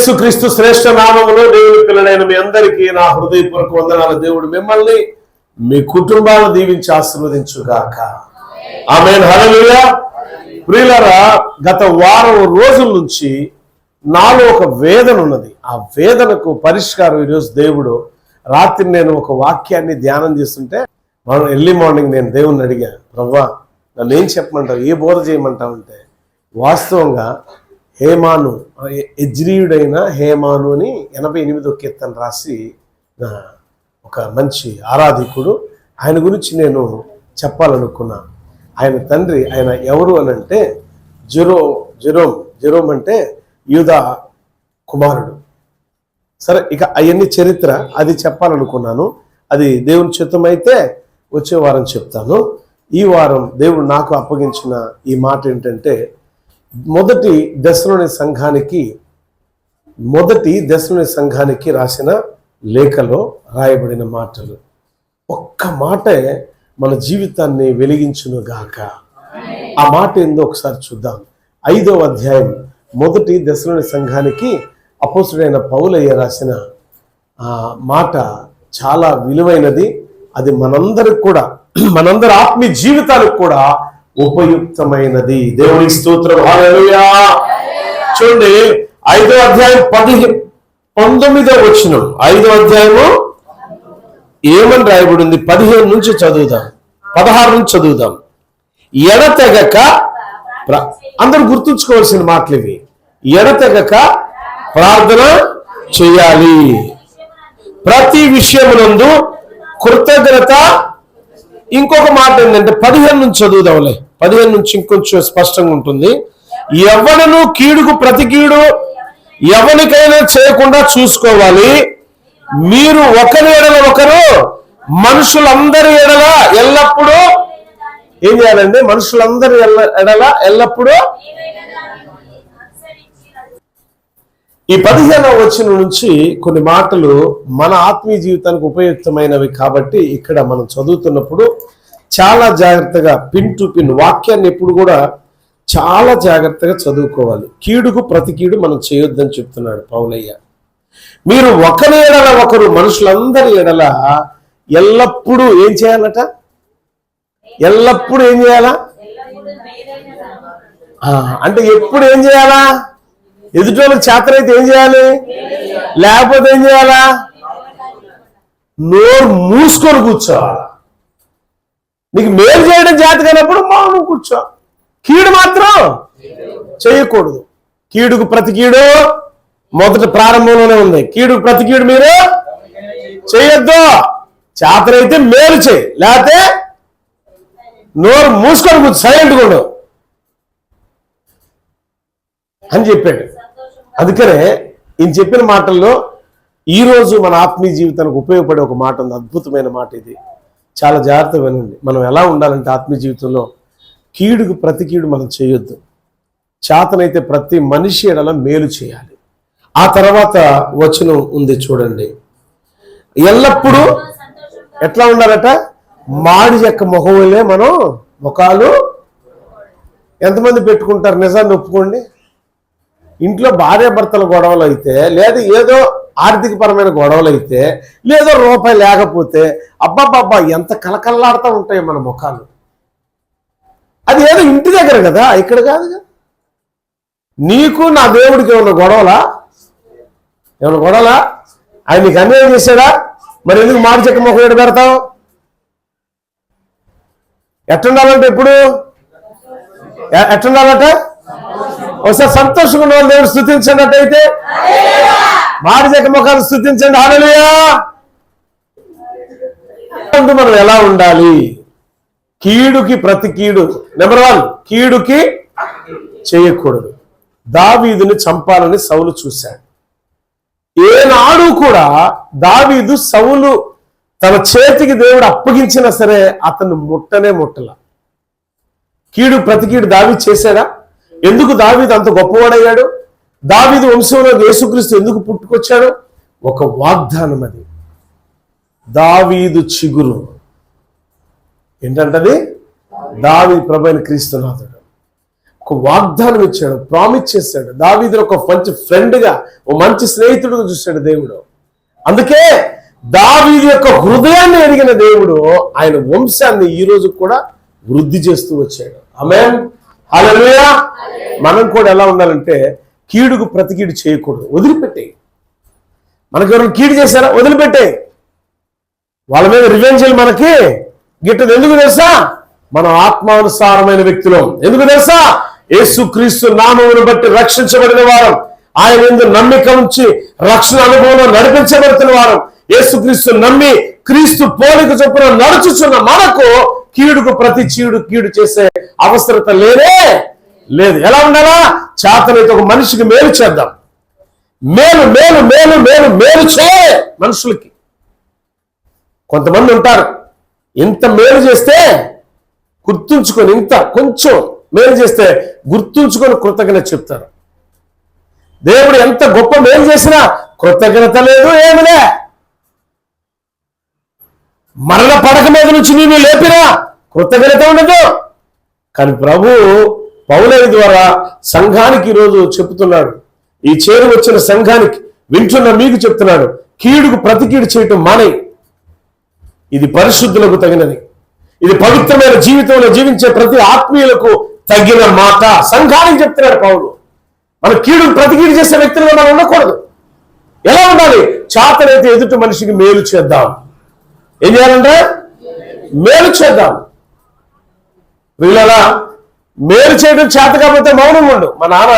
యేసుక్రీస్తు శ్రేష్ఠ నామములో దేవుని పిల్లలైన మీ అందరికీ నా హృదయపూర్వక వందనాలు. దేవుడు మిమ్మల్ని మీ కుటుంబాలను దీవించి ఆశీర్వదించుగాక. ఆమేన్. హల్లెలూయా. ప్రియులారా, గత వారం రోజుల నుంచి నాలో ఒక వేదన ఉన్నది. ఆ వేదనకు పరిష్కారం ఈరోజు దేవుడు రాత్రి నేను ఒక వాక్యాన్ని ధ్యానం చేస్తుంటే మనం ఎర్లీ మార్నింగ్ నేను దేవుణ్ణి అడిగాను, ప్రభువా నన్ను ఏం చెప్పమంటావు, ఏ బోధ చేయమంటావు అంటే, వాస్తవంగా హేమాను, ఎజ్రీయుడైన హేమాను అని 88వ కీర్తన రాసి ఒక మంచి ఆరాధికుడు, ఆయన గురించి నేను చెప్పాలనుకున్నాను. ఆయన తండ్రి, ఆయన ఎవరు అని అంటే జెరోమ్ అంటే యూదా కుమారుడు. సరే, ఇక అవన్నీ చరిత్ర అది చెప్పాలనుకున్నాను. అది దేవుని చిత్తం అయితే వచ్చే వారం చెప్తాను. ఈ వారం దేవుడు నాకు అప్పగించిన ఈ మాట ఏంటంటే, మొదటి దశలోని సంఘానికి రాసిన లేఖలో రాయబడిన మాటలు. ఒక్క మాటే మన జీవితాన్ని వెలిగించును గాక. ఆ మాట ఏందో ఒకసారి చూద్దాం. 5వ అధ్యాయం మొదటి దశలోని సంఘానికి అపోస్తుడైన పౌలయ్య రాసిన మాట చాలా విలువైనది. అది మనందరికి కూడా, మనందరి ఆత్మీయ జీవితానికి కూడా ఉపయుక్తమైనది. దేవునికి స్తోత్రం. హల్లెలూయా. చూడండి, 5వ అధ్యాయం 19వ వచనం. 5వ అధ్యాయము ఏమని రాయబడింది? 15 నుంచి చదువుదాం, 16 నుంచి చదువుదాం. ఎడతెగక, అందరూ గుర్తుంచుకోవాల్సిన మాటలు ఇవి. ఎడతెగక ప్రార్థన చేయాలి, ప్రతి విషయమునందు కృతజ్ఞత. ఇంకొక మాట ఏంటంటే 15 నుంచి చదువుదాంలే, 15 నుంచి ఇంకొంచెం స్పష్టంగా ఉంటుంది. ఎవడను కీడుకు ప్రతి కీడు ఎవరికైనా చేయకుండా చూసుకోవాలి. మీరు ఒకరి ఎడల ఒకరు మనుషులందరి ఎడల ఎల్లప్పుడూ ఏం చేయాలండి? మనుషులందరి ఎడల ఎల్లప్పుడూ. ఈ 15వ వచనం నుంచి కొన్ని మాటలు మన ఆత్మీయ జీవితానికి ఉపయుక్తమైనవి కాబట్టి ఇక్కడ మనం చదువుతున్నప్పుడు చాలా జాగ్రత్తగా పిన్ టు పిన్ వాక్యాన్ని ఎప్పుడు కూడా చాలా జాగ్రత్తగా చదువుకోవాలి. కీడుకు ప్రతి కీడు మనం చేయొద్దని చెప్తున్నాడు పౌలయ్య. మీరు ఒకరి ఎడల ఒకరు మనుషులందరి ఎడల ఎల్లప్పుడూ ఏం చేయాలట? ఎల్లప్పుడూ ఏం చేయాలా? అంటే ఎప్పుడు ఏం చేయాలా? ఎదుటోళ్ళకి చేతనైతే ఏం చేయాలి, లేకపోతే ఏం చేయాలా? నోరు మూసుకొని కూర్చోవాలా. నీకు మేలు చేయడం చేత కానప్పుడు మౌనం కూర్చో. కీడు మాత్రం చేయకూడదు. కీడుకు ప్రతి కీడు మొదటి ప్రారంభంలోనే ఉంది. కీడుకు ప్రతి కీడు మీరు చేయొద్దు. చేతనైతే మేలు చేయి, లేకపోతే నోరు మూసుకొని కూర్చో, సైలెంట్గా ఉండు అని చెప్పాడు. అందుకనే ఈయన చెప్పిన మాటల్లో ఈరోజు మన ఆత్మీయ జీవితానికి ఉపయోగపడే ఒక మాట ఉంది. అద్భుతమైన మాట ఇది. చాలా జాగ్రత్తగా వినండి. మనం ఎలా ఉండాలంటే ఆత్మీయ జీవితంలో కీడుకు ప్రతి కీడు మనం చేయొద్దు. చేతనైతే ప్రతి మనిషి ఎడల మేలు చేయాలి. ఆ తర్వాత వచనం ఉంది చూడండి. ఎల్లప్పుడూ ఎట్లా ఉండాలట? మాడి యొక్క మొహంలే మనం ముఖాలు. ఎంతమంది పెట్టుకుంటారు? నిజాన్ని ఒప్పుకోండి. ఇంట్లో భార్యాభర్తల గొడవలు అయితే, లేదా ఏదో ఆర్థిక పరమైన గొడవలు అయితే, లేదో రూపాయి లేకపోతే అబ్బాబ్బా ఎంత కలకల్లాడుతూ ఉంటాయి మన ముఖాలు. అది ఏదో ఇంటి దగ్గర కదా, ఇక్కడ కాదుగా. నీకు నా దేవుడికి ఏమన్నా గొడవలా? ఆయన నీకు అన్యాయం చేశాడా? మరి ఎందుకు మాడి చెక్క ముఖం ఎడ పెడతావు? ఎట్టుండాలంటే ఇప్పుడు ఎట్టుండాలట? ఒకసారి సంతోషంగా ఉన్న దేవుడు స్తుతించినట్టయితే మాడి చెక్క ముఖాలు స్తుతించండి. హల్లెలూయా. మనం ఎలా ఉండాలి? కీడుకి ప్రతి కీడు. నెంబర్ 1, కీడుకి చేయకూడదు. దావీదుని చంపాలని సౌలు చూశాడు. ఏనాడు కూడా దావీదు సౌలు తన చేతికి దేవుడు అప్పగించినా సరే అతను ముట్టల. కీడు ప్రతి కీడు దావీదు చేశాడా? ఎందుకు దావీదు అంత గొప్పవాడయ్యాడు? దావీదు వంశంలో యేసుక్రీస్తు ఎందుకు పుట్టుకొచ్చాడు? ఒక వాగ్దానం. అది దావీదు చిగురు. ఏంటంటది? దావీదు ప్రభువైన క్రీస్తునాథుడు. ఒక వాగ్దానం ఇచ్చాడు, ప్రామిస్ చేశాడు. దావీదును ఒక మంచి ఫ్రెండ్గా, ఒక మంచి స్నేహితుడుగా చూశాడు దేవుడు. అందుకే దావీదు యొక్క హృదయాన్ని ఎరిగిన దేవుడు ఆయన వంశాన్ని ఈ రోజు కూడా వృద్ధి చేస్తూ వచ్చాడు. ఆమేన్, హల్లెలూయా. మనం కూడా ఎలా ఉండాలంటే కీడుకు ప్రతి కీడు చేయకూడదు, వదిలిపెట్టే. మనకు ఎవరైనా కీడు చేశారా, వదిలిపెట్టే. వాళ్ళ మీద రివెంజీలు మనకి గిట్టదు. ఎందుకు తెలుసా? మనం ఆత్మానుసారమైన వ్యక్తులం. ఎందుకు తెలుసా? యేసుక్రీస్తు నామమును బట్టి రక్షించబడిన వారం, ఆయన యందు నమ్మిక ఉంచి రక్షణ అనుభవంలో నడిపించబడుతున్న వారం, యేసుక్రీస్తు నమ్మి క్రీస్తు పోలిక చొప్పున నడుచుచున్న మనకు కీడుకు ప్రతి కీడు చేసే అవసరత లేనే లేదు. ఎలా ఉండాలా? చేతనైతే ఒక మనిషికి మేలు చేద్దాం. మేలు మేలు మేలు మేలు మేలు చేయ మనుషులకి. కొంతమంది ఉంటారు, ఇంత మేలు చేస్తే గుర్తుంచుకొని, ఇంత కొంచెం మేలు చేస్తే గుర్తుంచుకొని కృతజ్ఞత చెప్తారు. దేవుడు ఎంత గొప్ప మేలు చేసినా కృతజ్ఞత లేదు, ఏమిలే. మరణ పడక మీద నుంచి నేను లేపినా కృతజ్ఞత ఉండదు. కానీ ప్రభు పౌలు ద్వారా సంఘానికి ఈరోజు చెప్తున్నాడు, ఈ చేరు వచ్చిన సంఘానికి వింటున్న మీకు చెప్తున్నాడు, కీడుకు ప్రతి కీడు చేయటం మానే. ఇది పరిశుద్ధులకు తగినది, ఇది పవిత్రమైన జీవితంలో జీవించే ప్రతి ఆత్మీయులకు తగిన మాట సంఘానికి చెప్తున్నాడు పౌలు. మన కీడుకు ప్రతి కీడు చేసే వ్యక్తులుగా మనం ఉండకూడదు. ఎలా ఉండాలి? చేతనైతే ఎదుటి మనిషికి మేలు చేద్దాం. ఏం చేయాలంటే మేలు చేద్దాం. వీళ్ళలా మేలు చేయడం చేత కాకపోతే మౌనం ఉండు. మా నాన్న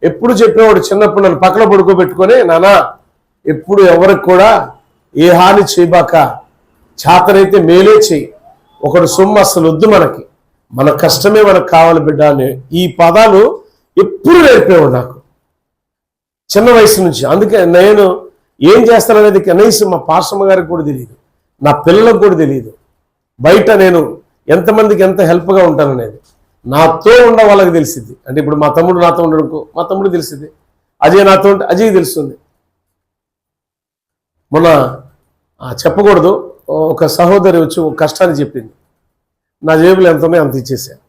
ఎప్పుడు చెప్పేవాడు, చిన్నప్పుడు నన్ను పక్కన పడుకోబెట్టుకొని, నాన్న ఎప్పుడు ఎవరికి కూడా ఏ హాని చేయబాక, చేతనైతే మేలే చేయి, ఒకడు సొమ్ము అసలు వద్దు, మనకి మన కష్టమే మనకు కావాలి బిడ్డ అని ఈ పదాలు ఎప్పుడు నేర్పేవాడు నాకు చిన్న వయసు నుంచి. అందుకే నేను ఏం చేస్తాననేది కనీసం మా పాస్టమ్మ గారికి కూడా తెలియదు, నా పిల్లలకు కూడా తెలియదు. బయట నేను ఎంతమందికి ఎంత హెల్ప్గా ఉంటాననేది నాతో ఉండ వాళ్ళకి తెలిసింది. అంటే ఇప్పుడు మా తమ్ముడు నాతో ఉండడుకో, మా తమ్ముడు తెలిసింది. అజయ్ నాతో ఉంటే అజయ్ తెలుస్తుంది. మొన్న చెప్పకూడదు, ఒక సహోదరి వచ్చి ఒక కష్టాన్ని చెప్పింది. నా జేబులో ఎంత ఉన్నాయో అంత ఇచ్చేసాను.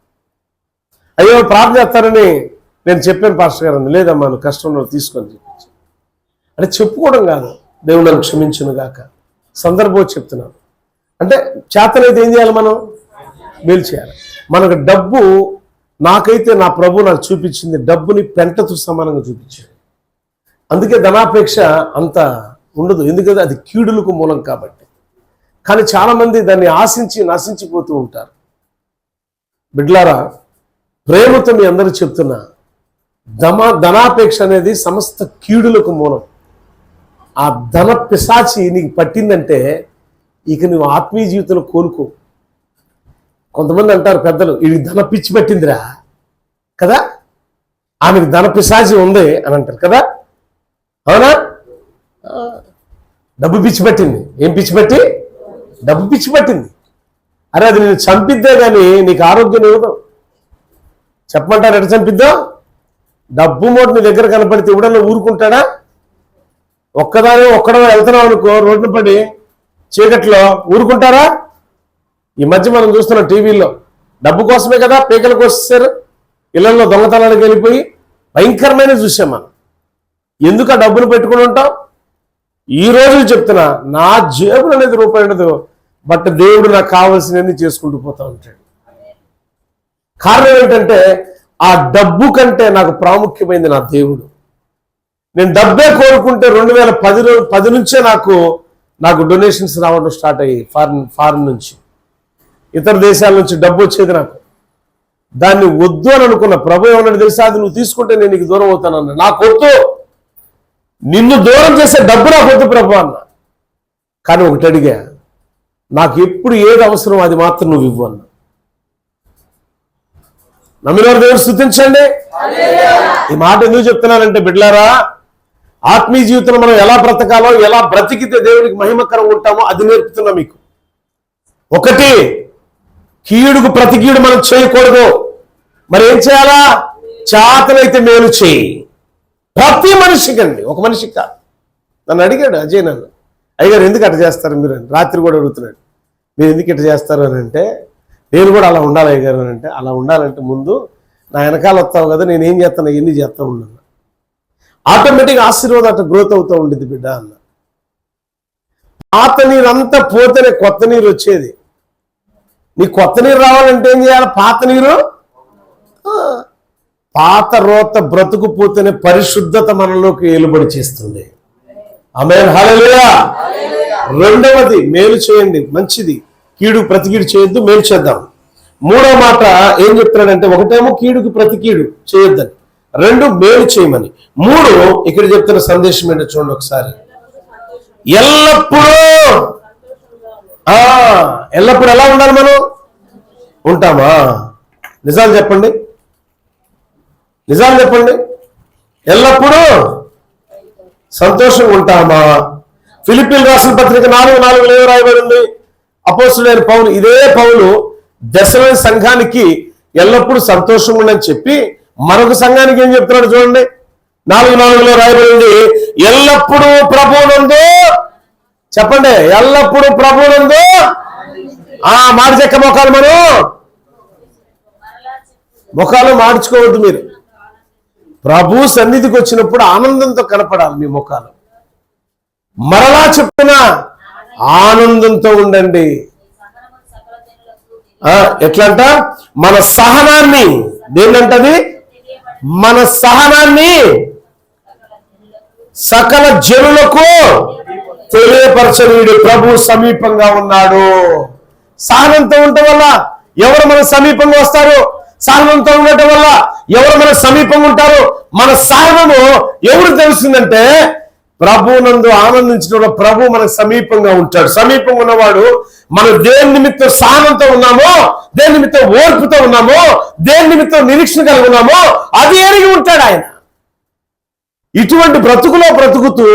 అయ్యో ప్రార్థన చేస్తారని నేను చెప్పాను పాస్టర్ గారు. లేదమ్మా, నువ్వు కష్టంలో తీసుకొని చెప్పించు అంటే చెప్పుకోవడం కాదు, దేవుడు నన్ను క్షమించును గాక సందర్భం చెప్తున్నాను. అంటే చేతనైతే ఏం చేయాలి? మనం మేలు చేయాలి. మనకు డబ్బు, నాకైతే నా ప్రభు నాకు చూపించింది, డబ్బుని పెంటతో సమానంగా చూపించాడు. అందుకే ధనాపేక్ష అంత ఉండదు, ఎందుకంటే అది కీడులకు మూలం కాబట్టి. కానీ చాలామంది దాన్ని ఆశించి నశించిపోతూ ఉంటారు. బిడ్లారా, ప్రేమతో మీ అందరూ చెప్తున్నా, ధనాపేక్ష అనేది సమస్త కీడులకు మూలం. ఆ ధన పిశాచి నీకు పట్టిందంటే ఇక నువ్వు ఆత్మీయ జీవితంలో కోలుకో. కొంతమంది అంటారు పెద్దలు, ఇది ధన పిచ్చి పట్టిందిరా కదా, ఆమెకు ధన పిశాచి ఉంది అని అంటారు కదా. అవునా? డబ్బు పిచ్చి పట్టింది. ఏం పిచ్చి పట్టి? డబ్బు పిచ్చి పట్టింది. అరే అది నేను చంపిద్దే కానీ నీకు ఆరోగ్యం ఇవ్వదు. చెప్పమంటారు ఎట్లా చంపిద్దాం? డబ్బు మోటు నీ దగ్గర కనపడితే ఇవ్వడంలో ఊరుకుంటాడా? ఒక్కడో వెళ్తున్నావు అనుకో, రోడ్డున పడి చీకట్లో ఊరుకుంటారా? ఈ మధ్య మనం చూస్తున్నాం టీవీల్లో, డబ్బు కోసమే కదా పీకలు కోసేశారు, ఇళ్లలో దొంగతనాలకు వెళ్ళిపోయి భయంకరమైన చూసాం మనం. ఎందుకు ఆ డబ్బులు పెట్టుకుని ఉంటాం? ఈ రోజు చెప్తున్నా, నా జేబులు అనేది రూపాయి ఉండదు, బట్ దేవుడు నాకు కావాల్సినవన్నీ చేసుకుంటూ పోతా ఉంటాడు. కారణం ఏంటంటే ఆ డబ్బు కంటే నాకు ప్రాముఖ్యమైంది నా దేవుడు. నేను డబ్బే కోరుకుంటే 2010 నుంచే నాకు డొనేషన్స్ రావడం స్టార్ట్ అయ్యి ఫారిన్ నుంచి, ఇతర దేశాల నుంచి డబ్బు వచ్చేది నాకు. దాన్ని వద్దు అని అనుకున్న ప్రభు ఏమన్నాడు తెలుసా? అది నువ్వు తీసుకుంటే నేను నీకు దూరం అవుతానన్నా. నాకు వద్దు, నిన్ను దూరం చేసే డబ్బు నాకు వద్దు ప్రభు అన్న. కానీ ఒకటి అడిగా, నాకు ఎప్పుడు ఏది అవసరం అది మాత్రం నువ్వు ఇవ్వు అన్న. నమ్మినవారు దేవుడు స్తుతించండి. ఈ మాట ఎందుకు చెప్తున్నానంటే బిడ్డలారా, ఆత్మీయ జీవితంలో మనం ఎలా బ్రతకాలో, ఎలా బ్రతికితే దేవునికి మహిమకరంగా ఉంటామో అది నేర్పుతున్నా మీకు. ఒకటి, కీడుకు ప్రతి కీడు మనం చేయకూడదు. మరి ఏం చేయాలా? చేతనైతే మేలు చేయి. ప్రతి మనిషికి అండి, ఒక మనిషికి కాదు. నన్ను అడిగాడు అజయ్, నన్ను, అయ్యగారు ఎందుకు అట్లా చేస్తారు మీరు అని రాత్రి కూడా అడుగుతున్నాడు. మీరు ఎందుకు ఇట్లా చేస్తారు అని అంటే, నేను కూడా అలా ఉండాలి అయ్యగారు అని అంటే, అలా ఉండాలంటే ముందు నా వెనకాల వస్తావు కదా, నేనేం చేస్తాను ఎన్ని చేస్తా ఉన్నాను. ఆటోమేటిక్గా ఆశీర్వాదం అట్లా గ్రోత్ అవుతూ ఉండేది బిడ్డ అన్న. పాత నీరు అంతా పోతేనే కొత్త నీరు వచ్చేది. నీ కొత్త నీరు రావాలంటే ఏం చేయాలి? పాత నీరు, పాత రోత బ్రతుకు పోతేనే పరిశుద్ధత మనలోకి ఏలుబడి చేస్తుంది. ఆమేన్, హల్లెలూయా. రెండవది, మేలు చేయండి, మంచిది. కీడు ప్రతి కీడు చేయొద్దు, మేలు చేద్దాం. మూడో మాట ఏం చెప్తున్నాడంటే, ఒకటేమో కీడుకు ప్రతి కీడు చేయొద్దని, రెండు మేలు చేయమని, మూడు ఇక్కడ చెప్తున్న సందేశం ఏంటో చూడండి ఒకసారి. ఎల్లప్పుడూ ఎల్లప్పుడు ఎలా ఉండాలి మనం? ఉంటామా? నిజాలు చెప్పండి, నిజాలు చెప్పండి. ఎల్లప్పుడూ సంతోషంగా ఉంటామా? ఫిలిప్పీయులకు రాసిన పత్రిక 4:4 రాయబడింది. అపోస్తలుడైన పౌలు, ఇదే పౌలు దశలోని సంఘానికి ఎల్లప్పుడూ సంతోషంగా ఉండని చెప్పి మరొక సంఘానికి ఏం చెప్తున్నాడు చూడండి. 4:4 రాయబడింది, ఎల్లప్పుడూ ప్రభువునందు, చెప్పండి, ఎల్లప్పుడూ ప్రభువునందు. మాట చెక్క మొఖాలు, మనం ముఖాలు మార్చుకోవద్దు. మీరు ప్రభు సన్నిధికి వచ్చినప్పుడు ఆనందంతో కనపడాలి మీ ముఖాలు. మరలా చెప్తున్న ఆనందంతో ఉండండి. ఎట్లంట? మన సహనాన్ని, దేన్నంటది? మన సహనాన్ని సకల జనులకు తెలియపరచనీయుడు ప్రభు సమీపంగా ఉన్నాడు. సహనంతో ఉండటం వల్ల ఎవరు మన సమీపంగా వస్తారు? సహనంతో ఉండటం వల్ల ఎవరు మన సమీపంగా ఉంటారు? మన సహనము ఎవరు తెలుస్తుందంటే, ప్రభునందు ఆనందించడం ప్రభు మనకు సమీపంగా ఉంటాడు. సమీపంగా ఉన్నవాడు మనం దేని నిమిత్తం సహనంతో ఉన్నామో, దేని నిమిత్తం ఓర్పుతో ఉన్నామో, దేని నిమిత్తం నిరీక్షణ కలిగి ఉన్నామో అది ఎరిగి ఉంటాడు ఆయన. ఇటువంటి బ్రతుకులో బ్రతుకుతూ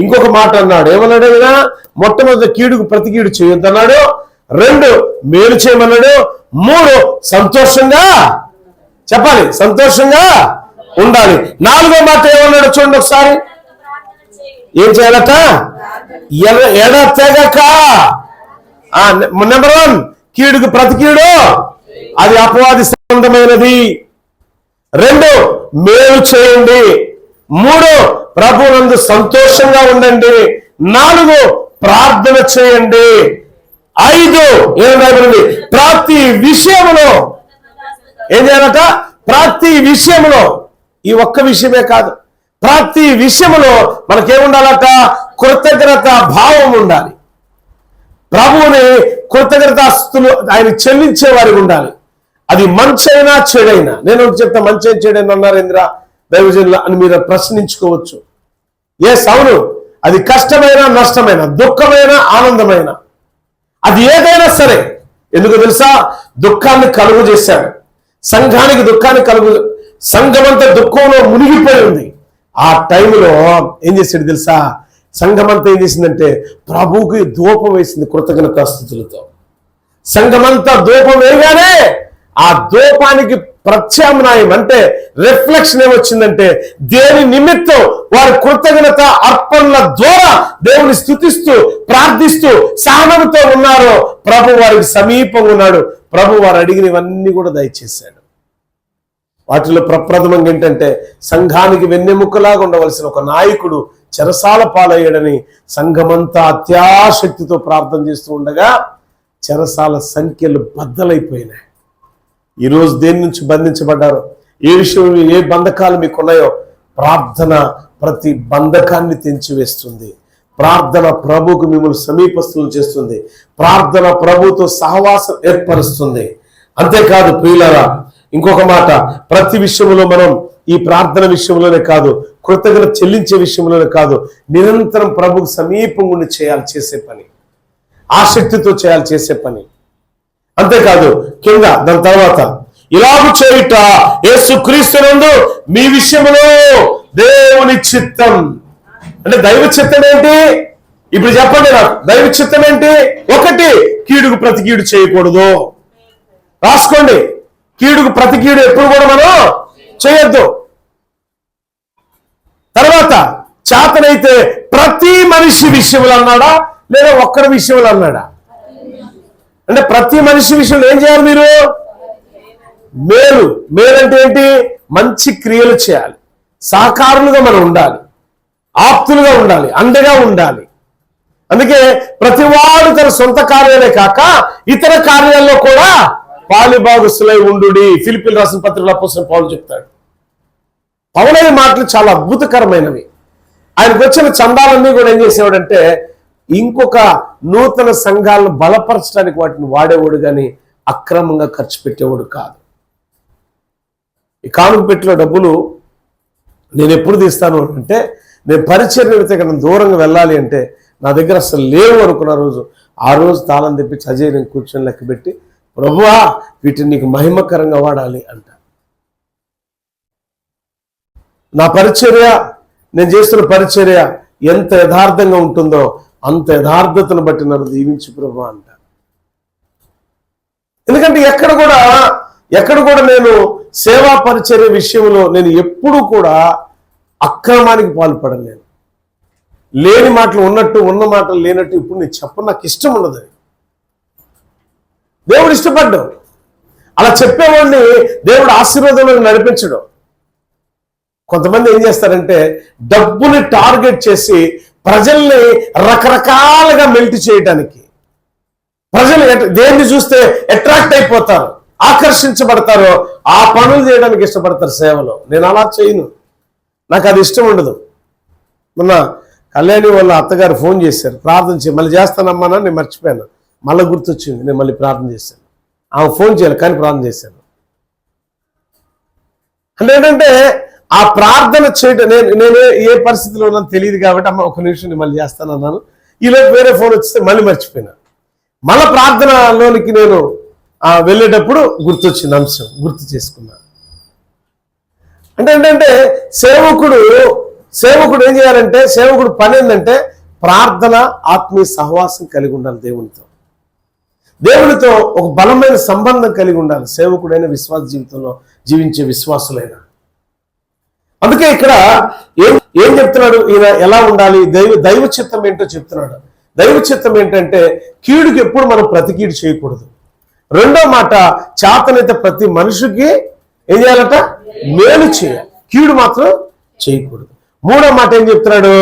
ఇంకొక మాట అన్నాడు. ఏమన్నాడు ఆయన? మొట్టమొదటి కీడుకు ప్రతి కీడు చేయొద్దన్నాడు, రెండు మేలు చేయమన్నాడు, మూడు సంతోషంగా, చెప్పాలి, సంతోషంగా ఉండాలి. నాలుగో మాట ఏమన్నాడు చూడండి ఒకసారి. ఏం చేయాలట? ఎడతెగక. నెంబర్ 1, కీడుకు ప్రతి కీడు, అది అపవాది సంబంధమైనది. రెండు, మేలు చేయండి. మూడు, ప్రభునందు సంతోషంగా ఉండండి. నాలుగు, ప్రార్థన చేయండి. ఐదు, ఏం రాబడింది? ప్రతి విషయంలో ఏం చేయాలట? ప్రతి విషయంలో, ఈ ఒక్క విషయమే కాదు, ప్రతి విషయంలో మనకేముండాలట? కృతజ్ఞత భావం ఉండాలి. ప్రభువుని కృతజ్ఞతాస్తులు ఆయన చెల్లించే వారికి ఉండాలి. అది మంచైనా చెడైనా. నేను చెప్తా, మంచైనా చెడైనా అన్నారు ఇంద్రా దైవజనులు అని మీరు ప్రశ్నించుకోవచ్చు. అవును, అది కష్టమైన నష్టమైన, దుఃఖమైన ఆనందమైన, అది ఏదైనా సరే. ఎందుకు తెలుసా? దుఃఖాన్ని కలుగు చేశాడు సంఘానికి, దుఃఖాన్ని కలుగు, సంఘమంతా దుఃఖంలో మునిగిపోయి ఉంది. ఆ టైంలో ఏం చేశాడు తెలుసా? సంఘమంతా ఏం చేసిందంటే ప్రభువుకి ధూపం వేసింది కృతజ్ఞతాస్తుతులతో. సంఘమంతా ధూపం వేయగానే ఆ ధూపానికి ప్రత్యామ్నాయం అంటే రిఫ్లెక్షన్ ఏమొచ్చిందంటే, దేని నిమిత్తం వారి కృతజ్ఞత అర్పణల ద్వారా దేవుని స్తుతిస్తూ ప్రార్థిస్తూ సహనంతో ఉన్నారో ప్రభు వారికి సమీపంగా ఉన్నాడు. ప్రభు వారు అడిగినవన్నీ కూడా దయచేశాడు. వాటిలో ప్రప్రథమంగా ఏంటంటే, సంఘానికి వెన్నెముకలాగా ఉండవలసిన ఒక నాయకుడు చెరసాల పాలయ్యాడని సంఘమంతా అత్యాశక్తితో ప్రార్థన చేస్తూ ఉండగా చెరసాల సంఖ్యలు బద్దలైపోయినాయి. ఈరోజు దేని నుంచి బంధించబడ్డారో, ఏ విషయం, ఏ బంధకాలు మీకున్నాయో, ప్రార్థన ప్రతి బంధకాన్ని తెంచివేస్తుంది. ప్రార్థన ప్రభువుకు మిమ్మల్ని సమీపస్తులు చేస్తుంది. ప్రార్థన ప్రభువుతో సహవాసం ఏర్పరుస్తుంది. అంతేకాదు ప్రియులారా, ఇంకొక మాట, ప్రతి విషయంలో మనం ఈ ప్రార్థన విషయంలోనే కాదు, కృతజ్ఞత చెల్లించే విషయంలోనే కాదు, నిరంతరం ప్రభువుకు సమీపంగా ఉండి చేసే పని, ఆసక్తితో చేసే పని. అంతేకాదు కింద దాని తర్వాత, ఇలాగు చేయుట యేసుక్రీస్తునందు మీ విషయంలో దేవుని చిత్తం. అంటే దైవ చిత్తం ఏంటి? ఇప్పుడు చెప్పండి నాకు, దైవ చిత్తం ఏంటి? ఒకటి, కీడుకు ప్రతి కీడు చేయకూడదు. రాసుకోండి, కీడుకు ప్రతి కీడు ఎప్పుడు కూడా మనం చేయొద్దు. తర్వాత, చేతనైతే ప్రతి మనిషి విషయంలో అన్నాడా లేదా ఒక్కడి విషయంలో అన్నాడా? అంటే ప్రతి మనిషి విషయంలో ఏం చేయాలి మీరు? మేలు. మేలు అంటే ఏంటి? మంచి క్రియలు చేయాలి, సహకారులుగా మనం ఉండాలి, ఆప్తులుగా ఉండాలి, అండగా ఉండాలి. అందుకే ప్రతివాడు తన సొంత కార్యాలే కాక ఇతర కార్యాల్లో కూడా పాలిభాగస్తులై ఉండుడి. ఫిలిప్పీయులకు రాసిన పత్రికలో అపోస్తలుడైన పౌలు చెప్తాడు. పౌలయ్య మాటలు చాలా అద్భుతకరమైనవి. ఆయనకు వచ్చిన చందాలన్నీ కూడా ఏం చేసేవాడంటే ఇంకొక నూతన సంఘాలను బలపరచడానికి వాటిని వాడేవాడు, కానీ అక్రమంగా ఖర్చు పెట్టేవాడు కాదు. ఈ కానుక పెట్టిన డబ్బులు నేను ఎప్పుడు తీస్తాను అంటే, నేను పరిచయం పెడితే కన్నా దూరంగా వెళ్ళాలి అంటే నా దగ్గర అసలు లేవు అనుకున్న రోజు, ఆ రోజు తాళం తెప్పించి అజయ్ నేను కూర్చొని లెక్క పెట్టి, ప్రభువా వీటిని నీకు మహిమకరంగా వాడాలి అంట. నా పరిచర్య, నేను చేస్తున్న పరిచర్య ఎంత యథార్థంగా ఉంటుందో అంత యథార్థతను బట్టి నన్ను దీవించు ప్రభువా అంట. ఎందుకంటే ఎక్కడ కూడా నేను సేవా పరిచర్య విషయంలో నేను ఎప్పుడూ కూడా అక్రమానికి పాల్పడను. నేను లేని మాటలు ఉన్నట్టు, ఉన్న మాటలు లేనట్టు ఇప్పుడు నేను చెప్పను. నాకు ఇష్టం ఉండదు. దేవుడు ఇష్టపడ్డాడు. అలా చెప్పేవాడిని దేవుడు ఆశీర్వాదంలో నడిపించడం. కొంతమంది ఏం చేస్తారంటే డబ్బుని టార్గెట్ చేసి ప్రజల్ని రకరకాలుగా మెల్ట్ చేయడానికి, ప్రజలు దేన్ని చూస్తే అట్రాక్ట్ అయిపోతారు, ఆకర్షించబడతారో ఆ పనులు చేయడానికి ఇష్టపడతారు సేవలో. నేను అలా చేయను, నాకు అది ఇష్టం ఉండదు. మొన్న కళ్యాణి వాళ్ళ అత్తగారు ఫోన్ చేశారు, ప్రార్థన చేయి, మళ్ళీ చేస్తానమ్మా, నేను మర్చిపోయాను, మళ్ళీ గుర్తొచ్చింది, నేను మళ్ళీ ప్రార్థన చేశాను. ఆమె ఫోన్ చేయాలి కానీ ప్రార్థన చేశాను. అంటే ఏంటంటే ఆ ప్రార్థన చేయడం నేను ఏ పరిస్థితిలో ఉన్నాను తెలియదు కాబట్టి, అమ్మ ఒక నిమిషం నేను మళ్ళీ చేస్తానన్నాను. ఈలోపు వేరే ఫోన్ వచ్చితే మళ్ళీ మర్చిపోయినా. మళ్ళీ ప్రార్థనలోనికి నేను వెళ్ళేటప్పుడు గుర్తొచ్చింది, అంశం గుర్తు చేసుకున్నా. అంటే ఏంటంటే సేవకుడు ఏం చేయాలంటే, సేవకుడు పని ఏంటంటే ప్రార్థన, ఆత్మీయ సహవాసం కలిగి ఉండాలి. దేవునితో ఒక బలమైన సంబంధం కలిగి ఉండాలి సేవకుడైన, విశ్వాస జీవితంలో జీవించే విశ్వాసులైన. అందుకే ఇక్కడ ఏం చెప్తున్నాడు ఈయన, ఎలా ఉండాలి, దైవ చిత్తం ఏంటో చెప్తున్నాడు. దైవ చిత్తం ఏంటంటే కీడుకి ఎప్పుడు మనం ప్రతికీడు చేయకూడదు. రెండో మాట, చేతనైతే ప్రతి మనిషికి ఏం చేయాలట? మేలు చేయాలి, కీడు మాత్రం చేయకూడదు. మూడో మాట ఏం చెప్తున్నాడు?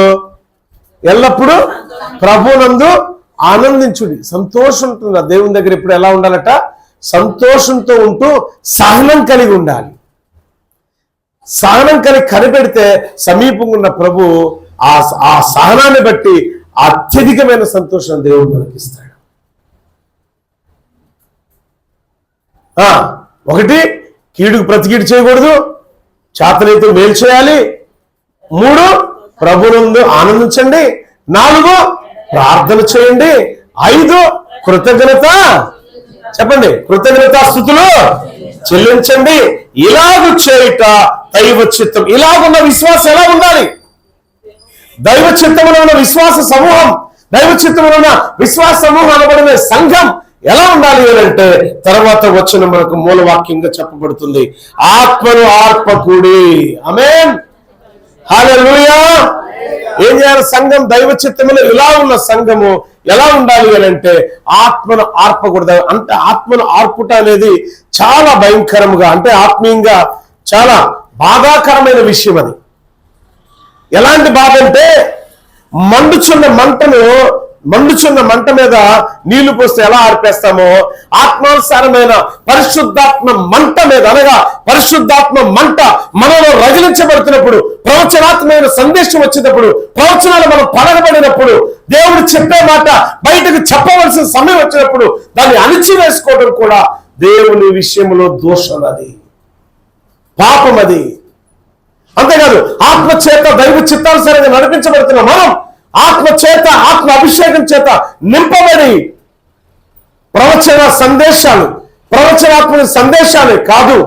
ఎల్లప్పుడూ ప్రభునందు ఆనందించుడి. సంతోషం ఉంటుంది దేవుని దగ్గర. ఇప్పుడు ఎలా ఉండాలట? సంతోషంతో ఉంటూ సహనం కలిగి ఉండాలి. సహనం కలిగి కనిపెడితే సమీపంగా ఉన్న ప్రభు ఆ సహనాన్ని బట్టి అత్యధికమైన సంతోషం దేవుడు మనకిస్తాడు. ఒకటి, కీడుకు ప్రతికీడు చేయకూడదు, చేతనైతే మేలు చేయాలి. 3, ప్రభునందు ఆనందించండి. 4, ప్రార్థన చేయండి. 5, కృతజ్ఞత చెప్పండి, కృతజ్ఞతాస్తుతులు చెల్లించండి. ఇలాగ చేయుట దైవ చిత్తం. ఇలాగున్న విశ్వాసం ఎలా ఉండాలి? దైవ చిత్తములో ఉన్న విశ్వాస సమూహం, దైవ చిత్తములో ఉన్న విశ్వాస సమూహం అనబడిన సంఘం ఎలా ఉండాలి అంటే తర్వాత వచ్చిన మనకు మూలవాక్యంగా చెప్పబడుతుంది, ఆత్మను ఆర్పకుడి. ఆమేన్, హల్లెలూయా. ఏం చేయాలి? సంఘం దైవ చిత్తములో ఇలా ఉన్న సంఘము ఎలా ఉండాలి అంటే ఆత్మను ఆర్పకూడదు. అంటే ఆత్మను ఆర్పుట అనేది చాలా భయంకరంగా, అంటే ఆత్మీయంగా చాలా బాధాకరమైన విషయం. అది ఎలాంటి బాధ అంటే మండుచున్న మంట మీద నీళ్లు పోస్తే ఎలా ఆర్పేస్తామో, ఆత్మానుసారమైన పరిశుద్ధాత్మ మంట మీద, అనగా పరిశుద్ధాత్మ మంట మనలో రగిలించబడుతున్నప్పుడు, ప్రవచనాత్మైన సందేశం వచ్చినప్పుడు, ప్రవచనాలు మనం పడగబడినప్పుడు, దేవుడు చెప్పే మాట బయటకు చెప్పవలసిన సమయం వచ్చినప్పుడు దాన్ని అణిచివేసుకోవడం కూడా దేవుని విషయంలో దోషం, అది పాపం. అది అంతేకాదు, ఆత్మ చేత దైవ చిత్తానుసారంగా నడిపించబడుతున్న మనం ఆత్మ చేత, ఆత్మ అభిషేకం చేత నింపబడి ప్రవచనాత్మక సందేశాలే కాదు,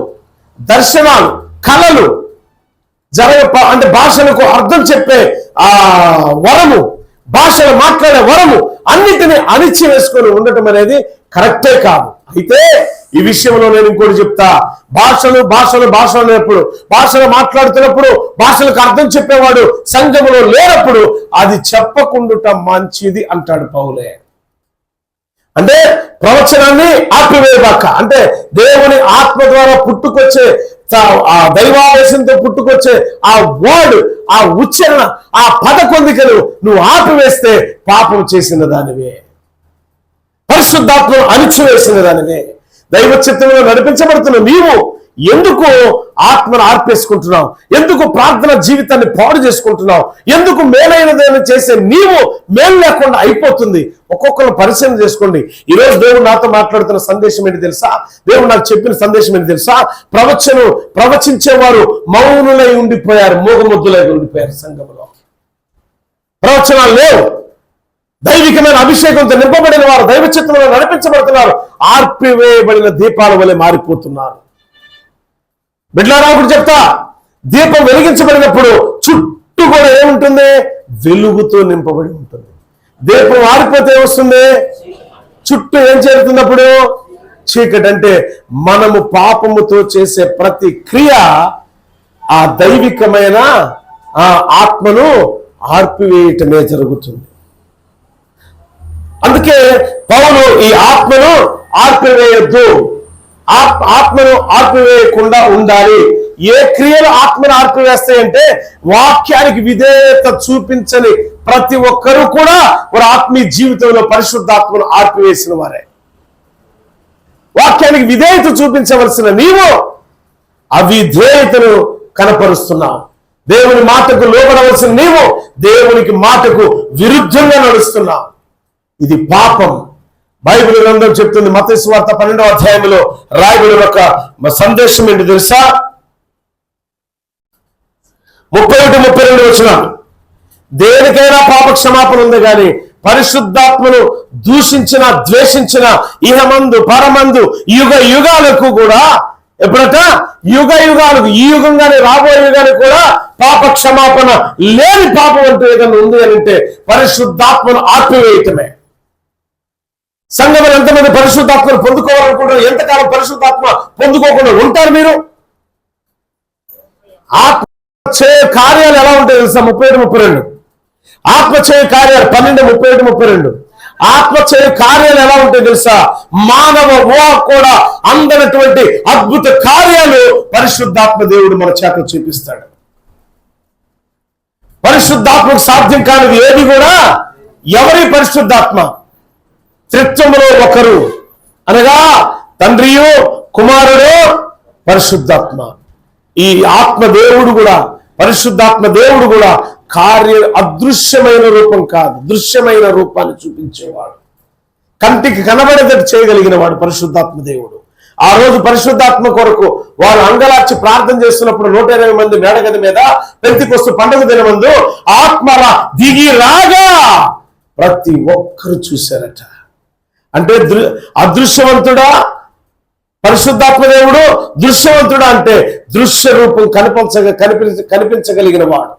దర్శనాలు, కళలు అంటే భాషలకు అర్థం చెప్పే వరము, భాషలు మాట్లాడే వరము, అన్నిటినీ అణిచి వేసుకొని ఉండటం అనేది కరెక్టే కాదు. అయితే ఈ విషయంలో నేను ఇంకోటి చెప్తా, భాషలు అనేప్పుడు, భాషలు మాట్లాడుతున్నప్పుడు భాషలకు అర్థం చెప్పేవాడు సంఘములో లేనప్పుడు అది చెప్పకుండుట మంచిది అంటాడు పౌలే. అంటే ప్రవచనాన్ని ఆపివేయబాక. అంటే దేవుని ఆత్మ ద్వారా పుట్టుకొచ్చే ఆ దైవావేశంతో పుట్టుకొచ్చే ఆ వర్డ్, ఆ ఉచ్చారణ, ఆ పద పొందికలు నువ్వు ఆపివేస్తే పాపం చేసిన దానివే, పరిశుద్ధాత్మను అణిచివేసిన దానివే. దైవ చిత్తంలో నడిపించబడుతున్న నీవు ఎందుకు ఆత్మను ఆర్పేసుకుంటున్నావు? ఎందుకు ప్రార్థన జీవితాన్ని పాడు చేసుకుంటున్నావు? ఎందుకు మేలైనదని చేసే నీవు మేలు లేకుండా అయిపోతుంది? ఒక్కొక్కరు పరిశీలన చేసుకోండి. ఈరోజు దేవుడు నాతో మాట్లాడుతున్న సందేశం ఏంటి తెలుసా? దేవుడు నాకు చెప్పిన సందేశం ఏంటి తెలుసా? ప్రవచించేవారు మౌనులై ఉండిపోయారు, మూగముద్దులై ఉండిపోయారు. సంఘంలో ప్రవచనాలు లేవు. దైవికమైన అభిషేకంతో నింపబడిన వారు దైవ చిత్తంలో నడిపించబడుతున్నారు. ఆర్పివేయబడిన దీపాల వలె మారిపోతున్నారు. బిడ్డలారా, ఒకటి చెప్తా, దీపం వెలిగించబడినప్పుడు చుట్టూ కూడా ఏముంటుంది? వెలుగుతో నింపబడి ఉంటుంది. దీపం ఆరిపోతే ఏమొస్తుంది? చుట్టూ ఏం చేరుతున్నప్పుడు? చీకటి. అంటే మనము పాపముతో చేసే ప్రతి క్రియ ఆ దైవికమైన ఆ ఆత్మను ఆర్పివేయటమే జరుగుతుంది. అందుకే పౌలు ఈ ఆత్మను ఆర్పివేయొద్దు, ఆత్మను ఆర్పివేయకుండా ఉండాలి. ఏ క్రియలు ఆత్మను ఆర్పివేస్తాయంటే వాక్యానికి విధేయత చూపించని ప్రతి ఒక్కరూ కూడా వారి ఆత్మీయ జీవితంలో పరిశుద్ధాత్మను ఆర్పివేసిన వారే. వాక్యానికి విధేయత చూపించవలసిన నీవు అవిధేయతను కనపరుస్తున్నావు. దేవుని మాటకు లోబడవలసిన నీవు దేవునికి మాటకు విరుద్ధంగా నడుస్తున్నావు. ఇది పాపం. బైబిల్ గ్రంథం చెప్తుంది. మత్తయి సువార్త 12వ అధ్యాయంలో రాయబడిన ఒక సందేశం ఏంటి తెలుసా? 31-32 వచనాలు. దేనికైనా పాప క్షమాపణ ఉంది, కానీ పరిశుద్ధాత్మను దూషించిన, ద్వేషించిన ఇహమందు పరమందు యుగ యుగాలకు కూడా, ఎప్పుడట? యుగ యుగాలకు, ఈ యుగంగానే రాబోయే యుగానికి కూడా పాప క్షమాపణ లేని పాపం అంటూ ఏదైనా ఉంది అని అంటే పరిశుద్ధాత్మను ఆర్పివేయటమే. సంఘంలో ఎంతమంది పరిశుద్ధాత్మను పొందుకోవాలనుకుంటారు? ఎంతకాలం పరిశుద్ధాత్మ పొందుకోకుండా ఉంటారు మీరు? ఆత్మ చేయ కార్యాలు ఎలా ఉంటాయి తెలుసా? 31-32. ఆత్మ చేయ కార్యాలు 12:31-32. ఆత్మ చేయ కార్యాలు ఎలా ఉంటాయి తెలుసా? మానవ ఊహ కూడా అందనటువంటి అద్భుత కార్యాలు పరిశుద్ధాత్మ దేవుడు మన చేత చూపిస్తాడు. పరిశుద్ధాత్మకు సాధ్యం కానిది ఏది కూడా. ఎవరి పరిశుద్ధాత్మ? త్రిత్వములో ఒకరు, అనగా తండ్రియు కుమారుడు పరిశుద్ధాత్మ. ఈ ఆత్మ దేవుడు కూడా, పరిశుద్ధాత్మ దేవుడు కూడా అదృశ్యమైన రూపం కాదు, దృశ్యమైన రూపాన్ని చూపించేవాడు. కంటికి కనబడేటట్టు చేయగలిగిన వాడు పరిశుద్ధాత్మ దేవుడు. ఆ రోజు పరిశుద్ధాత్మ కొరకు వాళ్ళు అంగలార్చి ప్రార్థన చేస్తున్నప్పుడు 120 మంది మేడగది మీద పెంతెకొస్తు పండుగ దినమందు ఆత్మల దిగి రాగా ప్రతి ఒక్కరు చూశారట. అంటే అదృశ్యవంతుడా పరిశుద్ధాత్మ దేవుడు? దృశ్యవంతుడా అంటే దృశ్య రూపం కనిపించగలిగిన వాడు.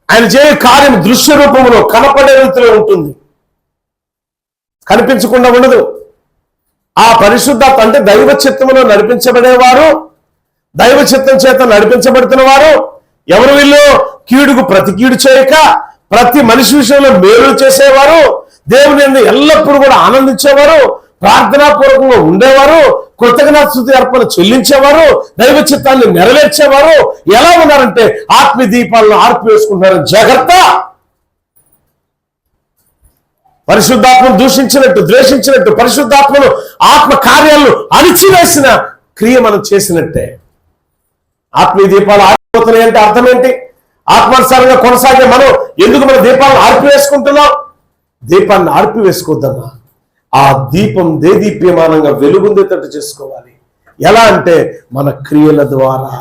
ఆయన చేయ కార్యం దృశ్య రూపంలో కనపడే రీతిలో ఉంటుంది, కనిపించకుండా ఉండదు. ఆ పరిశుద్ధాత్మ అంటే దైవ చిత్తములో నడిపించబడేవారు, దైవ చిత్తం చేత నడిపించబడుతున్న వారు ఎవరు? వీళ్ళు కీడుకు ప్రతి కీడు చేయక ప్రతి మనిషి విషయంలో మేలు చేసేవారు, దేవుని యందు ఎల్లప్పుడూ కూడా ఆనందించేవారు, ప్రార్థనాపూర్వకంగా ఉండేవారు, కృతజ్ఞతాస్తుతి అర్పణ చెల్లించేవారు, దైవ చిత్తాన్ని నెరవేర్చేవారు. ఎలా ఉన్నారంటే ఆత్మీయ దీపాలను ఆర్పివేసుకుంటున్నారు. జాగ్రత్త. పరిశుద్ధాత్మను దూషించినట్టు, ద్వేషించినట్టు, పరిశుద్ధాత్మను ఆత్మ కార్యాలను అణిచివేసిన క్రియ మనం చేసినట్టే. ఆత్మీయ దీపాలు ఆరిపోతున్నాయి అంటే అర్థం ఏంటి? ఆత్మానుసారంగా కొనసాగే మనం ఎందుకు మన దీపాలను ఆర్పివేసుకుంటున్నాం? దీపాన్ని ఆర్పివేసుకోవద్దమ్మా. ఆ దీపం దేదీప్యమానంగా వెలుగుందేటట్టు చేసుకోవాలి. ఎలా అంటే మన క్రియల ద్వారా.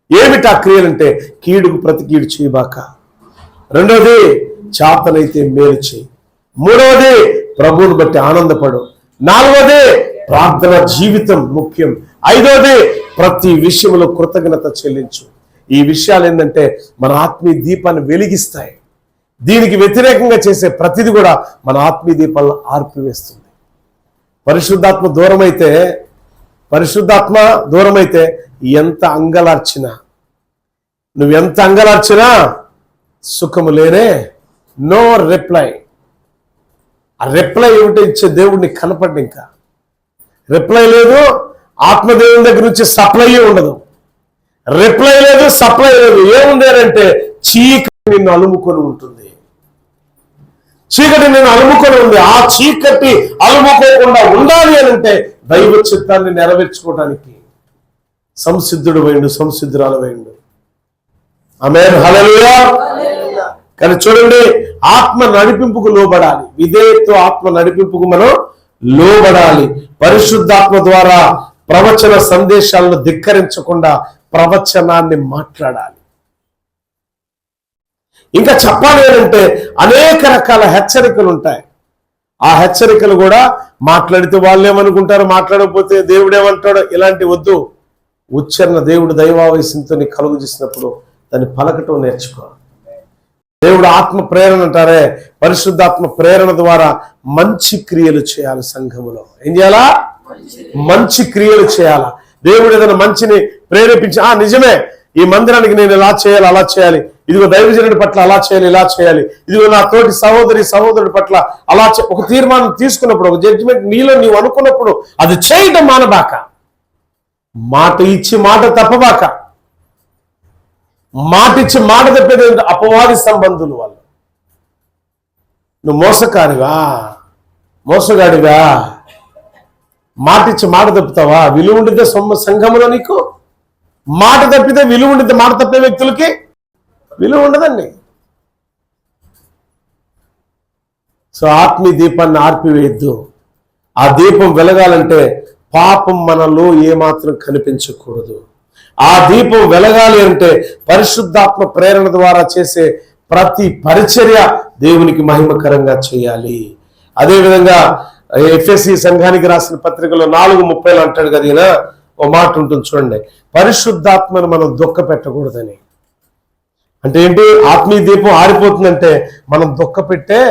ఏమిటి ఆ క్రియలంటే? కీడుకు ప్రతి కీడు చేయబాక. రెండవది చాతనైతే మేలు చేయి. మూడవది ప్రభువుని బట్టి ఆనందపడు. నాలుగవది ప్రార్థన జీవితం ముఖ్యం. ఐదవది ప్రతి విషయంలో కృతజ్ఞత చెల్లించు. ఈ విషయాలు ఏంటంటే మన ఆత్మీయ దీపాన్ని వెలిగిస్తాయి. దీనికి వ్యతిరేకంగా చేసే ప్రతిది కూడా మన ఆత్మీయ దీపాలను ఆర్పివేస్తుంది. పరిశుద్ధాత్మ దూరమైతే ఎంత అంగలార్చినా, నువ్వెంత అంగలార్చినా సుఖము లేనే. No reply. ఆ రిప్లై ఏమిటో ఇచ్చే దేవుడిని కనపడ్డ, ఇంకా రిప్లై లేదు, ఆత్మదేవుని దగ్గర నుంచి సప్లై ఉండదు. రిప్లై లేదు, సప్లై లేదు. ఏముంది అంటే చీకటి నిన్ను అలుముకొని ఉంటుంది. చీకటి నిన్ను అలుముకొని ఉంది. ఆ చీకటి అలుముకోకుండా ఉండాలి అని అంటే దైవ చిత్తాన్ని నెరవేర్చుకోవడానికి సంసిద్ధుడు వేయండు, సంసిద్ధురాలు వేయండు. ఆమేన్, హల్లెలూయా. కానీ చూడండి, ఆత్మ నడిపింపుకు లోబడాలి. విధేయత్వ ఆత్మ నడిపింపుకు మనం లోబడాలి. పరిశుద్ధాత్మ ద్వారా ప్రవచన సందేశాలను ధిక్కరించకుండా ప్రవచనాన్ని మాట్లాడాలి. ఇంకా చెప్పాలి అంటే అనేక రకాల హెచ్చరికలు ఉంటాయి. ఆ హెచ్చరికలు కూడా మాట్లాడితే వాళ్ళు ఏమనుకుంటారు, మాట్లాడకపోతే దేవుడు ఏమంటాడు, ఇలాంటి వద్దు. ఉచ్చారణ దేవుడు దైవావేశంతో కలుగు చేసినప్పుడు దాన్ని పలకటం నేర్చుకో. దేవుడు ఆత్మ ప్రేరణ అంటారే, పరిశుద్ధాత్మ ప్రేరణ ద్వారా మంచి క్రియలు చేయాలి. సంఘములో ఏం చేయాలా? మంచి క్రియలు చేయాలా. దేవుడు ఏదైనా మంచిని ప్రేరేపించి, నిజమే, ఈ మందిరానికి నేను ఇలా చేయాలి, అలా చేయాలి, ఇదిగో దైవజనుడి పట్ల అలా చేయాలి, ఇలా చేయాలి, ఇదిగో నా తోటి సహోదరుడి పట్ల అలా ఒక తీర్మానం తీసుకున్నప్పుడు, ఒక జడ్జిమెంట్ నీలో నీవు అనుకున్నప్పుడు అది చేయటం మానబాక. మాట ఇచ్చి మాట తప్పబాక. మాట ఇచ్చి మాట తప్పేది అపవాది సంబంధులు వాళ్ళు. నువ్వు మోసగాడివా, మాట ఇచ్చి మాట తప్పుతావా? విలువ ఉండితే సంఘములో నీకు మాట తప్పితే విలువ ఉండితే మాట తప్పే వ్యక్తులకి విలువ ఉండదండి. సో ఆత్మీయ దీపాన్ని ఆర్పివేయద్దు. ఆ దీపం వెలగాలంటే పాపం మనలో ఏమాత్రం కనిపించకూడదు. ఆ దీపం వెలగాలి అంటే పరిశుద్ధాత్మ ప్రేరణ ద్వారా చేసే ప్రతి పరిచర్య దేవునికి మహిమకరంగా చేయాలి. అదేవిధంగా ఎఫెసీ సంఘానికి రాసిన పత్రికలో 4:30 అంటాడు కదా, ఈయన ఓ మాట ఉంటుంది చూడండి, పరిశుద్ధాత్మను మనం దుఃఖ పెట్టకూడదని. అంటే ఏంటి? ఆత్మీయ దీపం ఆరిపోతుందంటే మనం దుఃఖ పెట్టే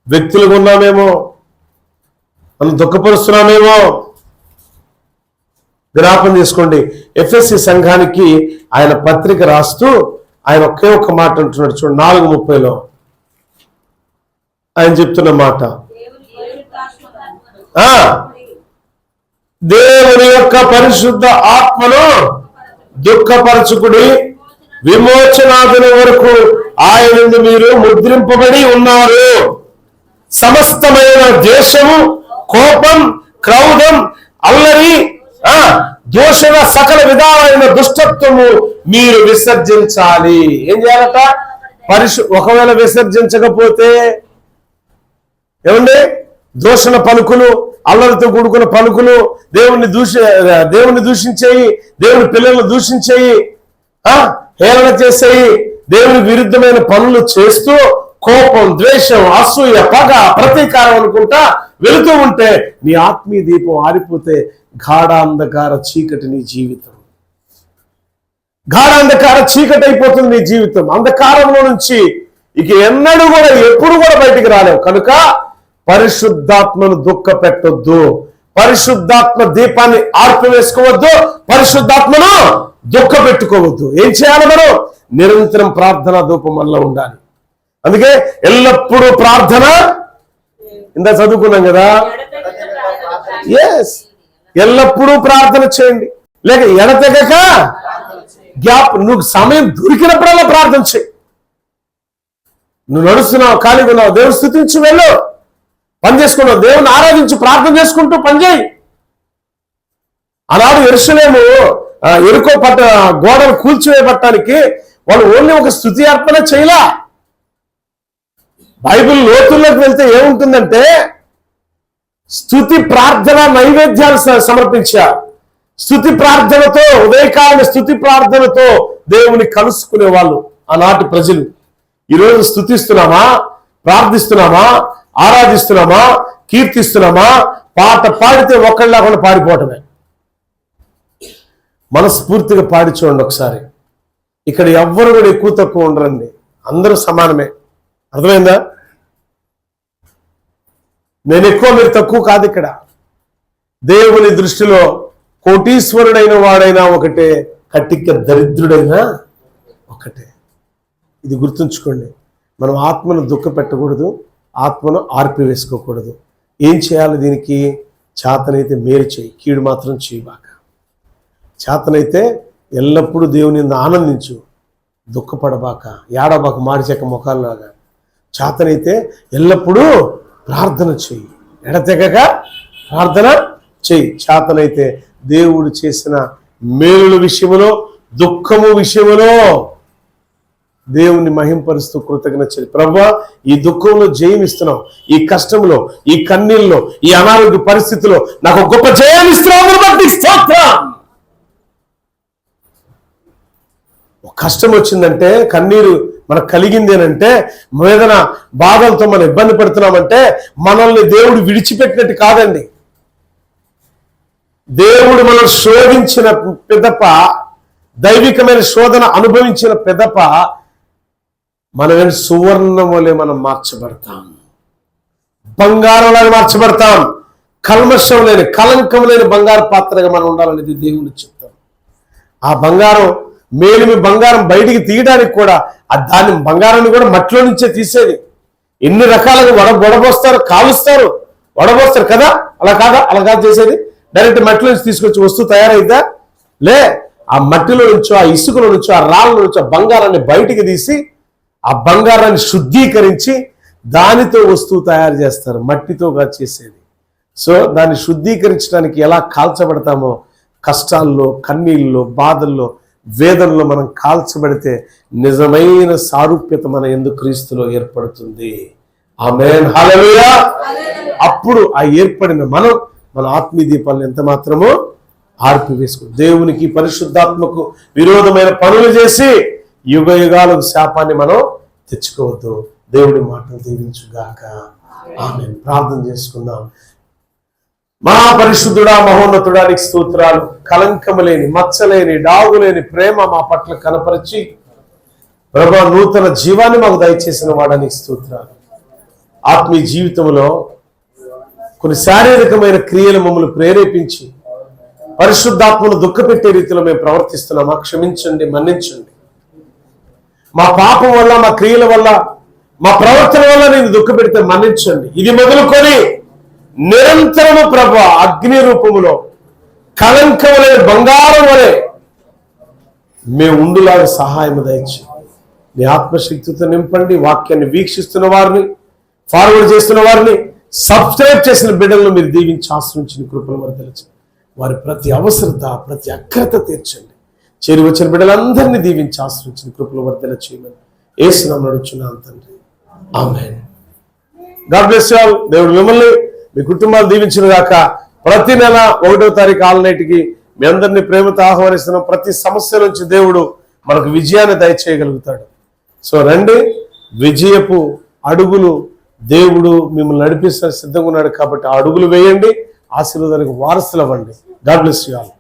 వ్యక్తులుగా ఉన్నామేమో, మనం దుఃఖపరుస్తున్నామేమో. జ్ఞాపం చేసుకోండి, ఎఫెసీ సంఘానికి ఆయన పత్రిక రాస్తూ ఆయన ఒకే ఒక్క మాట అంటున్నాడు చూడండి, 4:30 ఆయన చెప్తున్న మాట, దేవుని యొక్క పరిశుద్ధ ఆత్మను దుఃఖపరచుకుడి, విమోచనాదుల వరకు ఆయన మీరు ముద్రింపబడి ఉన్నారు. సమస్తమైన ద్వేషము, కోపం, క్రౌధం, అల్లరి, దోషణ, సకల విధాలైన దుష్టత్వము మీరు విసర్జించాలి. ఏం చేయాలట? ఒకవేళ విసర్జించకపోతే ఏమండి, దోషణ పలుకులు, అల్లరితో కూడుకున్న పలుకులు, దేవుణ్ణి దూషించేయి, దేవుని పిల్లలను దూషించేయి, హేళన చేసేయి, దేవునికి విరుద్ధమైన పనులు చేస్తూ కోపం, ద్వేషం, అసూయ, పగ, ప్రతీకారం అనుకుంటా వెళుతూ ఉంటే నీ ఆత్మీయ దీపం ఆరిపోతే గాఢాంధకార చీకటి నీ జీవితం, గాఢాంధకార చీకటి అయిపోతుంది నీ జీవితం. అంధకారంలో నుంచి ఇక ఎన్నడూ కూడా ఎప్పుడు కూడా బయటికి రాలేవు. కనుక పరిశుద్ధాత్మను దుఃఖ పెట్టొద్దు, పరిశుద్ధాత్మ దీపాన్ని ఆర్పివేసుకోవద్దు, పరిశుద్ధాత్మను దుఃఖ పెట్టుకోవద్దు. ఏం చేయాలి? మనం నిరంతరం ప్రార్థన ధూపం వల్ల ఉండాలి. అందుకే ఎల్లప్పుడూ ప్రార్థన, ఇందా చదువుకున్నాం కదా, ఎల్లప్పుడూ ప్రార్థన చేయండి, లేక ఎడతెగక నువ్వు సమయం దొరికినప్పుడల్లా ప్రార్థన చేయి. నువ్వు నడుస్తున్నావు, ఖాళీగా ఉన్నావు, దేవుని స్తుతించు, వెళ్ళు, పని చేసుకున్నావు, దేవుని ఆరాధించు, ప్రార్థన చేసుకుంటూ పనిచేయి. ఆనాడు యెరూషలేము ఎరుకో గోడను కూల్చివేయబట్టడానికి వాళ్ళు ఓన్లీ ఒక స్తుతి అర్పణ చేయలా. బైబిల్ లోతుల్లోకి వెళ్తే ఏముంటుందంటే స్తుతి ప్రార్థన నైవేద్యాలు సమర్పించారు. స్తుతి ప్రార్థనతో, ఉదయకాల స్తుతి ప్రార్థనతో దేవుని కలుసుకునే వాళ్ళు ఆనాటి ప్రజలు. ఈరోజు స్తుతిస్తున్నామా, ప్రార్థిస్తున్నామా, ఆరాధిస్తున్నామా, కీర్తిస్తున్నామా? పాట పాడితే ఒకళ్ళకుండా పాడిపోవటమే. మనస్ఫూర్తిగా పాడి చూడండి ఒకసారి. ఇక్కడ ఎవ్వరు కూడా ఎక్కువ తక్కువ ఉండరండి, అందరూ సమానమే. అర్థమైందా? నేను ఎక్కువ, మీరు తక్కువ కాదు. ఇక్కడ దేవుని దృష్టిలో కోటీశ్వరుడైన వాడైనా ఒకటే, కటిక దరిద్రుడైనా ఒకటే. ఇది గుర్తుంచుకోండి. మనం ఆత్మను దుఃఖ పెట్టకూడదు, ఆత్మను ఆర్పివేసుకోకూడదు. ఏం చేయాలి? దీనికి చేతనైతే మేలు చేయి, కీడు మాత్రం చేయబాక. చేతనైతే ఎల్లప్పుడూ దేవుని యందు ఆనందించు, దుఃఖపడబాక, ఏడబాక మాడిచెక్క ముఖాల్లాగా. చేతనైతే ఎల్లప్పుడూ ప్రార్థన చెయ్యి, ఎడతెగక ప్రార్థన చెయ్యి. చేతనైతే దేవుడు చేసిన మేలుల విషయములో, దుఃఖము విషయములో దేవుని మహింపరుస్తూ కృతజ్ఞత చెల్లి. ప్రభువా, ఈ దుఃఖంలో జయం ఇస్తున్నావు, ఈ కష్టంలో, ఈ కన్నీళ్ళలో, ఈ అనారోగ్య పరిస్థితిలో నాకు గొప్ప జయం ఇస్తున్నావు బట్టి స్తోత్రం. కష్టం వచ్చిందంటే, కన్నీరు మనకు కలిగిందేనంటే, వేదన బాధలతో మనం ఇబ్బంది పడుతున్నామంటే మనల్ని దేవుడు విడిచిపెట్టినట్టు కాదండి. దేవుడు మనం శోధించిన పిదప, దైవికమైన శోధన అనుభవించిన పిదప మనం సువర్ణం వలె మనం మార్చబడతాం, బంగారంలాగా మార్చబడతాం. కల్మషం లేని, కలంకం లేని బంగారు పాత్రగా మనం ఉండాలనేది దేవుని చిత్తం. ఆ బంగారం, మేలిమి బంగారం బయటికి తీయడానికి కూడా దాన్ని బంగారాన్ని కూడా మట్టిలో నుంచే తీసేది. ఎన్ని రకాలుగా వడబోస్తారు, కాలుస్తారు, వడబోస్తారు కదా, అలా కాదు చేసేది. డైరెక్ట్ మట్టిలో నుంచి తీసుకొచ్చి వస్తువు తయారైద్దా? లే, ఆ మట్టిలో నుంచో, ఆ ఇసుకలో నుంచో, ఆ రాళ్ళ నుంచో బంగారాన్ని బయటికి తీసి ఆ బంగారాన్ని శుద్ధీకరించి దానితో వస్తువు తయారు చేస్తారు, మట్టితో చేసేది. సో దాన్ని శుద్ధీకరించడానికి ఎలా కాల్చబడతామో, కష్టాల్లో, కన్నీళ్ళలో, బాధల్లో, వేదనలో మనం కాల్చబడితే నిజమైన సారూప్యత మన యందు క్రీస్తులో ఏర్పడుతుంది. ఆమేన్, హల్లెలూయా. అప్పుడు ఆ ఏర్పడిన మన ఆత్మీయ దీపాలను ఎంత మాత్రమో ఆర్పివేసుకో. దేవునికి, పరిశుద్ధాత్మకు విరోధమైన పనులు చేసి యుగ యుగాలకు శాపాన్ని మనం తెచ్చుకోవద్దు. దేవుడి మాటలు దీవించుగాక. ఆమేన్. ప్రార్థన చేసుకుందాం. మహాపరిశుద్ధుడా, మహోన్నతుడా, నీకు స్తోత్రాలు. కలంకము లేని, మచ్చలేని, డాగులేని ప్రేమ మా పట్ల కనపరిచి ప్రభువా నూతన జీవాన్ని మాకు దయచేసిన వాడా నీకు స్తోత్రాలు. ఆత్మీయ జీవితంలో కొన్ని శారీరకమైన క్రియలు మమ్మల్ని ప్రేరేపించి పరిశుద్ధాత్మను దుఃఖపెట్టే రీతిలో మేము ప్రవర్తిస్తున్నామా? క్షమించండి, మన్నించండి. మా పాపం వల్ల, మా క్రియల వల్ల, మా ప్రవర్తన వల్ల నేను దుఃఖపెడితే మన్నించండి. ఇది మొదలుకొని నిరంతరము ప్రభువా అగ్ని రూపములో, కలంకం వలె, బంగారం వలె మేము ఉండులాగా సహాయం దయచి నీ ఆత్మశక్తితో నింపండి. వాక్యాన్ని వీక్షిస్తున్న వారిని, ఫార్వర్డ్ చేస్తున్న వారిని, సబ్స్క్రైబ్ చేసిన బిడ్డలను మీరు దీవించి ఆశ్రయించిన కృపను మరి తెలిసి వారి ప్రతి అవసరత, ప్రతి అక్రత తీర్చండి. చేరి వచ్చిన బిడ్డలందరినీ దీవించి ఆశ్రయించిన కృపను వర్ధన చేయమని యేసు నామమున అడుగుచున్నాను తండ్రి. Amen. God bless you all. దేవుడు మిమ్మల్ని, మీ కుటుంబాలు దీవించిన గాక. ప్రతి నెల 1వ తారీఖు ఆలనైట్కి మీ అందరినీ ప్రేమతో ఆహ్వానిస్తున్నాం. ప్రతి సమస్య నుంచి దేవుడు మనకు విజయాన్ని దయచేయగలుగుతాడు. సో రండి, విజయపు అడుగులు దేవుడు మిమ్మల్ని నడిపిస్తారు సిద్ధంగా ఉన్నాడు. కాబట్టి ఆ అడుగులు వేయండి, ఆశీర్వాదానికి వారసులు అవ్వండి. God bless you all.